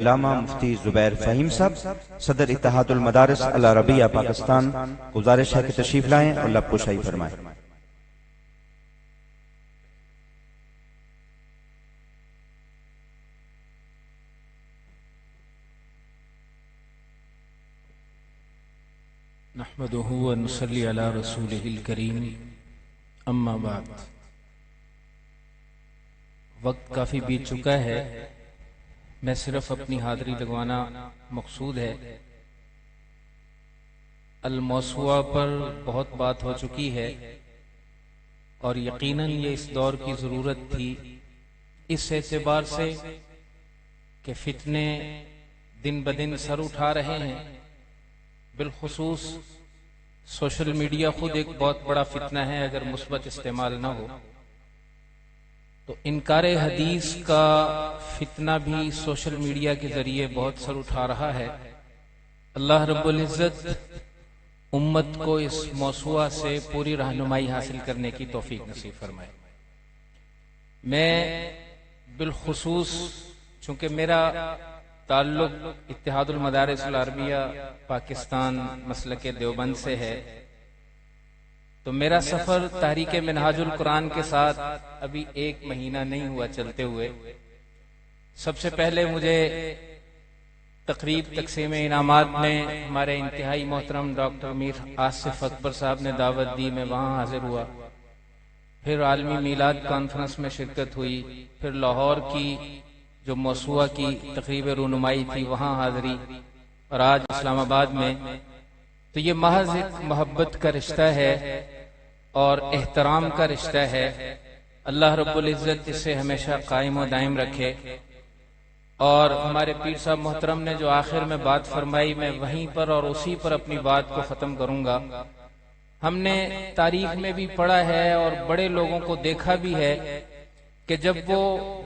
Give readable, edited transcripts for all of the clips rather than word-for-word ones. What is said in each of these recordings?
علامہ مفتی زبیر فہیم صاحب صدر اتحاد المدارس العربیہ پاکستان گزارش ہے کہ تشریف لائیں اور لب کشائی فرمائیں۔ نحمده ونصلي على رسوله الكريم اما بعد۔ وقت کافی بیت چکا ہے، میں صرف اپنی حاضری لگوانا مقصود ہے۔ الموسوعہ پر بہت بات ہو چکی ہے اور یقیناً یہ اس دور کی ضرورت تھی، اس اعتبار سے کہ فتنے دن بدن سر اٹھا رہے ہیں۔ بالخصوص سوشل میڈیا خود ایک بہت بڑا فتنہ ہے اگر مثبت استعمال نہ ہو تو۔ انکار حدیث کا فتنہ بھی سوشل میڈیا کے ذریعے بہت سر اٹھا رہا ہے۔ اللہ رب العزت امت کو اس موضوع سے پوری رہنمائی حاصل کرنے کی توفیق نصیب فرمائے۔ میں بالخصوص چونکہ میرا تعلق اتحاد المدارس العربیہ پاکستان مسلک دیوبند سے ہے، تو میرا سفر تحریک منہاج القرآن کے ساتھ ابھی 1 مہینہ نہیں ہوا چلتے ہوئے۔ سب سے پہلے مجھے تقریب تقسیم انعامات میں ہمارے انتہائی محترم ڈاکٹر میر آصف اکبر صاحب نے دعوت دی، میں وہاں حاضر ہوا۔ پھر عالمی میلاد کانفرنس میں شرکت ہوئی، پھر لاہور کی جو موسوعہ کی تقریب رونمائی تھی وہاں حاضری، اور آج اسلام آباد میں۔ تو یہ محض ایک محبت کا رشتہ ہے اور احترام کا رشتہ ہے۔ اللہ رب العزت اسے ہمیشہ قائم و دائم رکھے۔ اور ہمارے پیر صاحب محترم نے جو آخر میں بات فرمائی، میں وہیں پر اور اسی پر اپنی بات کو ختم کروں گا۔ ہم نے تاریخ میں بھی پڑھا ہے اور بڑے لوگوں کو دیکھا بھی ہے کہ جب وہ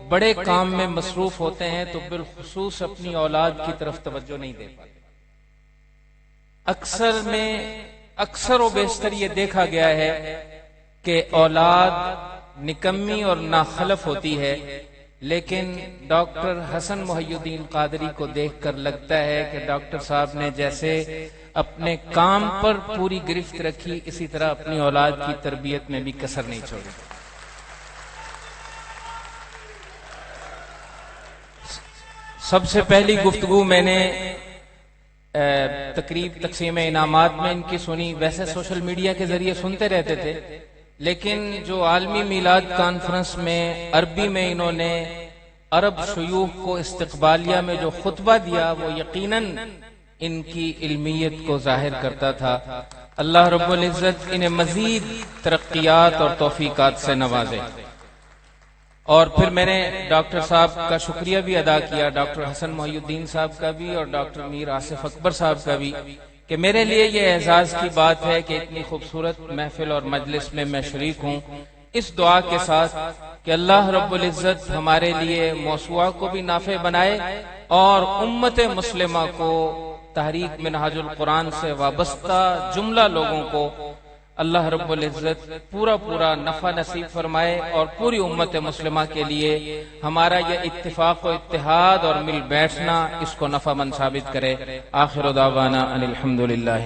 بڑے کام میں مصروف ہوتے ہیں تو بالخصوص اپنی اولاد کی طرف توجہ نہیں دے پاتے۔ اکثر و بیشتر یہ دیکھا گیا ہے کہ اولاد نکمی اور ناخلف ہوتی ہے، لیکن ڈاکٹر حسن محی الدین قادری کو دیکھ کر لگتا ہے کہ ڈاکٹر صاحب نے جیسے اپنے کام پر پوری گرفت رکھی، اسی طرح اپنی اولاد کی تربیت میں بھی کسر نہیں چھوڑی۔ سب سے پہلی گفتگو میں نے تقریب تقسیم انعامات میں ان کی سنی، ویسے سوشل میڈیا کے ذریعے سنتے رہتے تھے، لیکن جو عالمی میلاد کانفرنس میں عربی میں انہوں نے عرب شیوخ کو استقبالیہ میں جو خطبہ دیا وہ یقیناً ان کی علمیت کو ظاہر کرتا تھا۔ اللہ رب العزت انہیں مزید ترقیات اور توفیقات سے نوازے۔ اور پھر میں نے ڈاکٹر صاحب کا شکریہ بھی ادا کیا، ڈاکٹر حسن محی الدین صاحب کا بھی اور ڈاکٹر میر آصف اکبر صاحب کا بھی، کہ میرے لیے یہ اعزاز کی بات ہے کہ اتنی خوبصورت محفل اور مجلس میں میں شریک ہوں، اس دعا کے ساتھ کہ اللہ رب العزت ہمارے لیے موسوعہ کو بھی نافع بنائے اور امت مسلمہ کو تحریک منہاج القرآن سے وابستہ جملہ لوگوں کو اللہ رب العزت پورا نفع نصیب فرمائے، اور پوری امت مسلمہ کے لیے ہمارا یہ اتفاق و اتحاد اور مل بیٹھنا اس کو نفع مند ثابت کرے۔ آخر دعوانا ان الحمدللہ۔